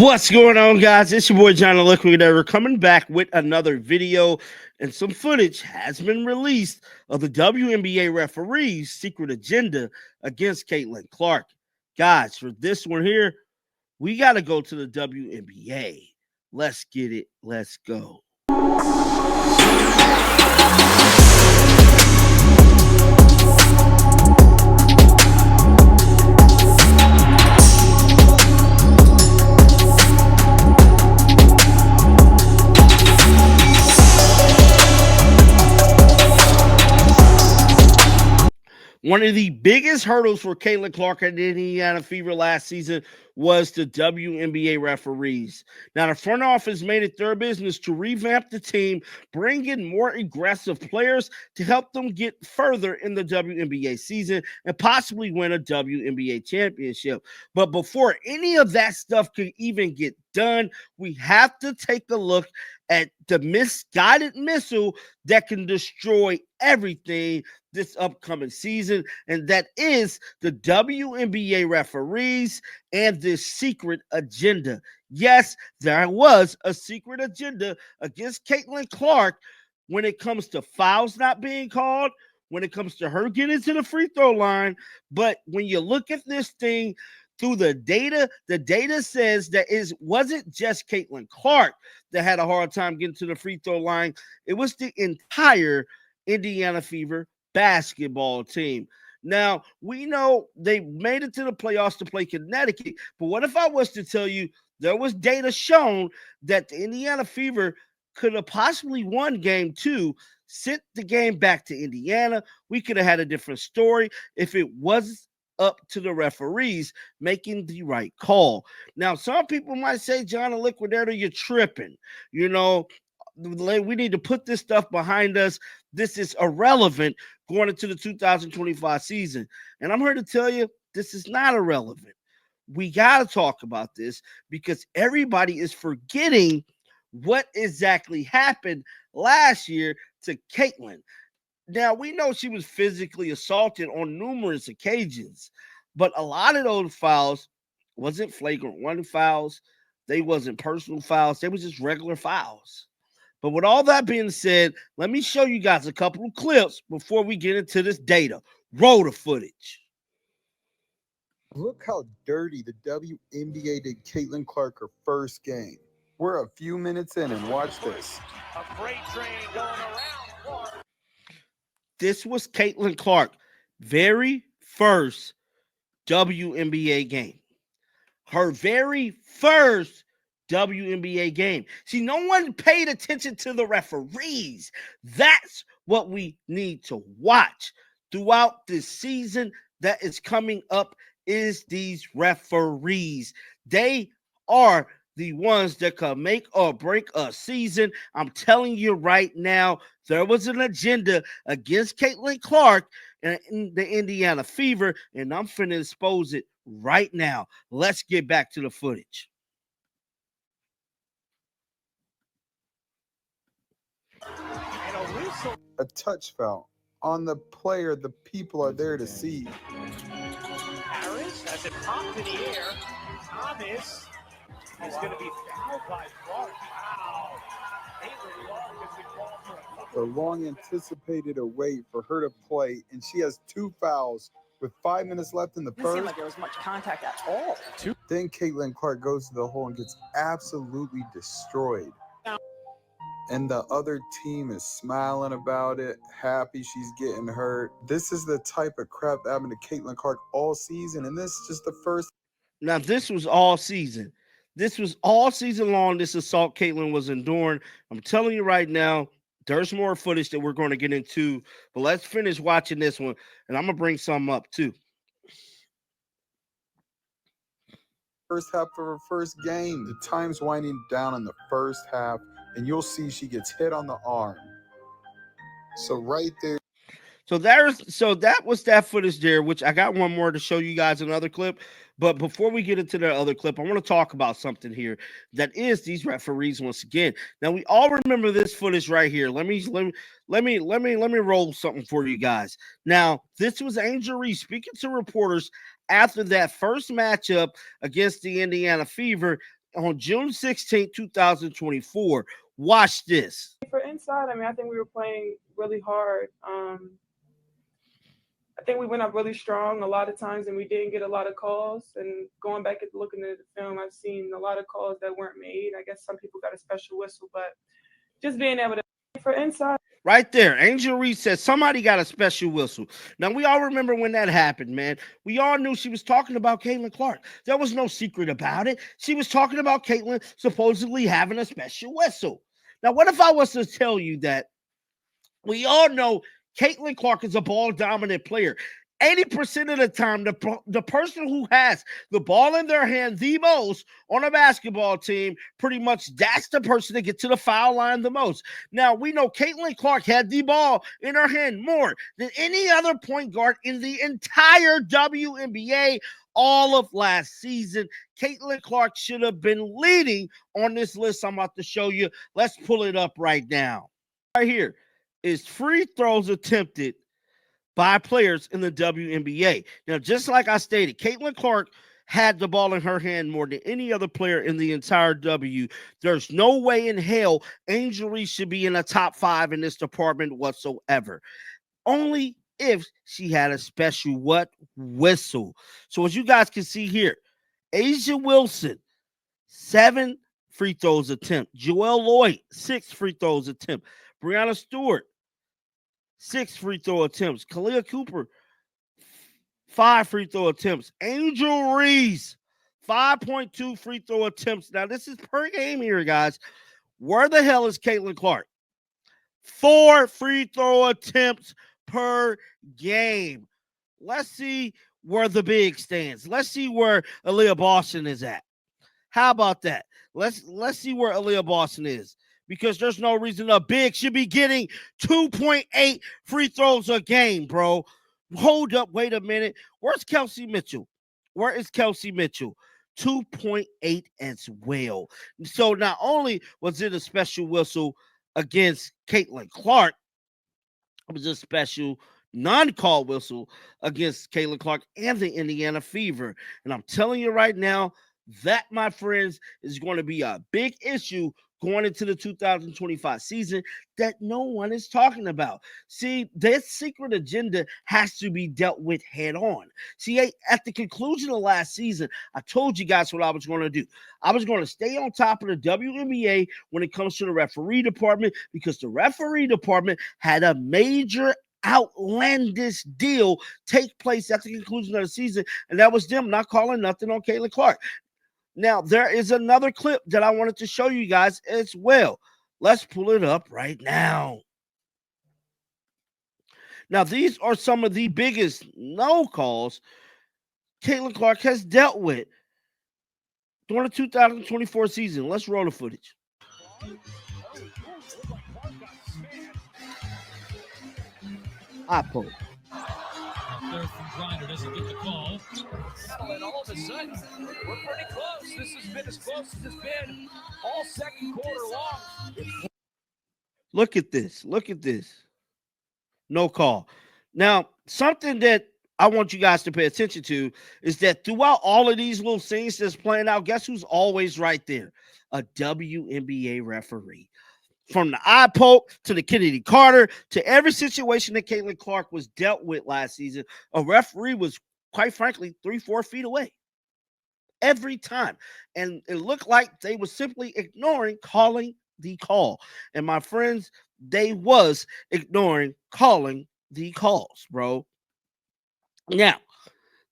What's going on, guys? It's your boy John the Liquidator coming back with another video, and some footage has been released of the WNBA referee's secret agenda against Caitlin Clark. Guys, for this one here, we got to go to the WNBA. Let's get it. Let's go. One of the biggest hurdles for Caitlin Clark and the Indiana Fever last season was the WNBA referees. Now, the front office made it their business to revamp the team, bring in more aggressive players to help them get further in the WNBA season and possibly win a WNBA championship. But before any of that stuff could even get done, we have to take a look at the misguided missile that can destroy everything this upcoming season, and that is the WNBA referees and this secret agenda. Yes, there was a secret agenda against Caitlin Clark when it comes to fouls not being called, when it comes to her getting to the free throw line. But when you look at this thing through the data says that it wasn't just Caitlin Clark that had a hard time getting to the free throw line. It was the entire Indiana Fever basketball team. Now, we know they made it to the playoffs to play Connecticut, but what if I was to tell you there was data shown that the Indiana Fever could have possibly won game 2, sent the game back to Indiana? We could have had a different story if it was up to the referees making the right call. Now, some people might say, John the Liquidator, you're tripping. You know, we need to put this stuff behind us. This is irrelevant going into the 2025 season. And I'm here to tell you, this is not irrelevant. We got to talk about this because everybody is forgetting what exactly happened last year to Caitlin. Now, we know she was physically assaulted on numerous occasions, but a lot of those fouls wasn't flagrant one fouls. They wasn't personal fouls. They was just regular fouls. But with all that being said, let me show you guys a couple of clips before we get into this data. Roll the footage. Look how dirty the WNBA did Caitlin Clark her first game. We're a few minutes in and watch this. A freight train going around Clark. This was Caitlin Clark, very first WNBA game. Her very first WNBA game. See, no one paid attention to the referees. That's what we need to watch throughout this season that is coming up is these referees. They are the ones that can make or break a season. I'm telling you right now, there was an agenda against Caitlin Clark and the Indiana Fever, and I'm finna expose it right now. Let's get back to the footage. A touch foul on the player the people are there to see. Harris has it popped in the air. Thomas is going to be fouled by Clark. Wow. Caitlin Clark has been called for a couple. The long anticipated a wait for her to play, and she has 2 fouls with 5 minutes left in the Didn't seem first. like there was much contact at all. Then Caitlin Clark goes to the hole and gets absolutely destroyed. And the other team is smiling about it, happy she's getting hurt. This is the type of crap that happened to Caitlin Clark all season, and this is just the first. Now, this was all season. This was all season long, this assault Caitlin was enduring. I'm telling you right now, there's more footage that we're going to get into, but let's finish watching this one, and I'm going to bring some up too. First half of her first game. The time's winding down in the first half, and you'll see she gets hit on the arm. So right there. So that was that footage there, which I got one more to show you guys another clip. But before we get into that other clip, I want to talk about something here that is these referees once again. Now we all remember this footage right here. Let me roll something for you guys. Now, this was Angel Reese speaking to reporters after that first matchup against the Indiana Fever on June 16, 2024. Watch this. For inside, I mean, I think we were playing really hard. I think we went up really strong a lot of times, and we didn't get a lot of calls. And going back and looking at the film, I've seen a lot of calls that weren't made. I guess some people got a special whistle, but just being able to for inside. Right there, Angel Reese says somebody got a special whistle. Now, we all remember when that happened, man. We all knew she was talking about Caitlin Clark. There was no secret about it. She was talking about Caitlin supposedly having a special whistle. Now, what if I was to tell you that we all know Caitlin Clark is a ball-dominant player? 80% of the time, the person who has the ball in their hand the most on a basketball team, pretty much that's the person that gets to the foul line the most. Now, we know Caitlin Clark had the ball in her hand more than any other point guard in the entire WNBA all of last season. Caitlin Clark should have been leading on this list I'm about to show you. Let's pull it up right now. Right here is free throws attempted by players in the WNBA. Now, just like I stated, Caitlin Clark had the ball in her hand more than any other player in the entire W. There's no way in hell Angel Reese should be in the top 5 in this department whatsoever. Only if she had a special whistle. So as you guys can see here, Asia Wilson, 7 free throws attempt. Joelle Lloyd, 6 free throws attempt. Brianna Stewart, 6 free throw attempts. Kalia Cooper, 5 free throw attempts. Angel Reese, 5.2 free throw attempts. Now, this is per game here, guys. Where the hell is Caitlin Clark? 4 free throw attempts per game. Let's see where the big stands. Let's see where Aaliyah Boston is at. How about that? Let's see where Aaliyah Boston is. Because there's no reason a big should be getting 2.8 free throws a game, bro. Hold up, wait a minute. Where's Kelsey Mitchell? Where is Kelsey Mitchell? 2.8 as well. So not only was it a special whistle against Caitlin Clark, it was a special non-call whistle against Caitlin Clark and the Indiana Fever. And I'm telling you right now, that, my friends, is going to be a big issue going into the 2025 season that no one is talking about. See, this secret agenda has to be dealt with head on. See, at the conclusion of last season, I told you guys what I was going to do. I was going to stay on top of the WNBA when it comes to the referee department, because the referee department had a major outlandish deal take place at the conclusion of the season, and that was them not calling nothing on Caitlin Clark. Now, there is another clip that I wanted to show you guys as well. Let's pull it up right now. Now, these are some of the biggest no calls Caitlin Clark has dealt with during the 2024 season. Let's roll the footage. I pull it. There from Griner doesn't get the call. And all of a sudden, we're pretty close. This has been as close as it's been all second quarter long. Look at this. Look at this. No call. Now, something that I want you guys to pay attention to is that throughout all of these little scenes that's playing out, guess who's always right there? A WNBA referee. From the eye poke to the Kennedy Carter to every situation that Caitlin Clark was dealt with last season, a referee was, quite frankly, 3-4 feet away every time. And it looked like they were simply ignoring calling the call. And my friends, they was ignoring calling the calls, bro. Now,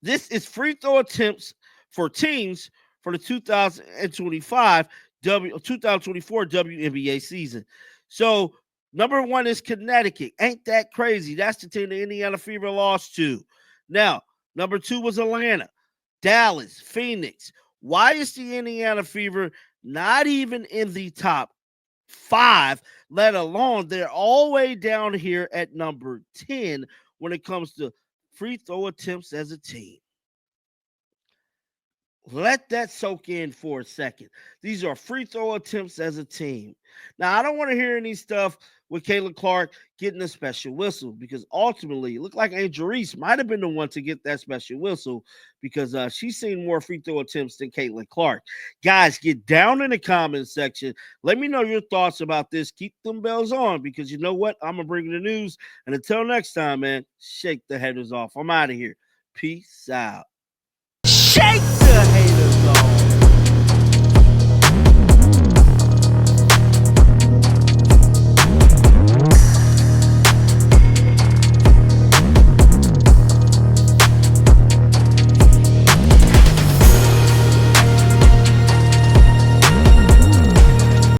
this is free throw attempts for teams for the 2024 WNBA season. So, number 1 is Connecticut. Ain't that crazy? That's the team the Indiana Fever lost to. Now, number 2 was Atlanta, Dallas, Phoenix. Why is the Indiana Fever not even in the top 5, let alone they're all the way down here at number 10 when it comes to free throw attempts as a team? Let that soak in for a second. These are free throw attempts as a team. Now, I don't want to hear any stuff with Caitlin Clark getting a special whistle because ultimately it looked like Angel Reese might have been the one to get that special whistle because she's seen more free throw attempts than Caitlin Clark. Guys, get down in the comment section. Let me know your thoughts about this. Keep them bells on because you know what? I'm going to bring you the news. And until next time, man, shake the headers off. I'm out of here. Peace out. Shake the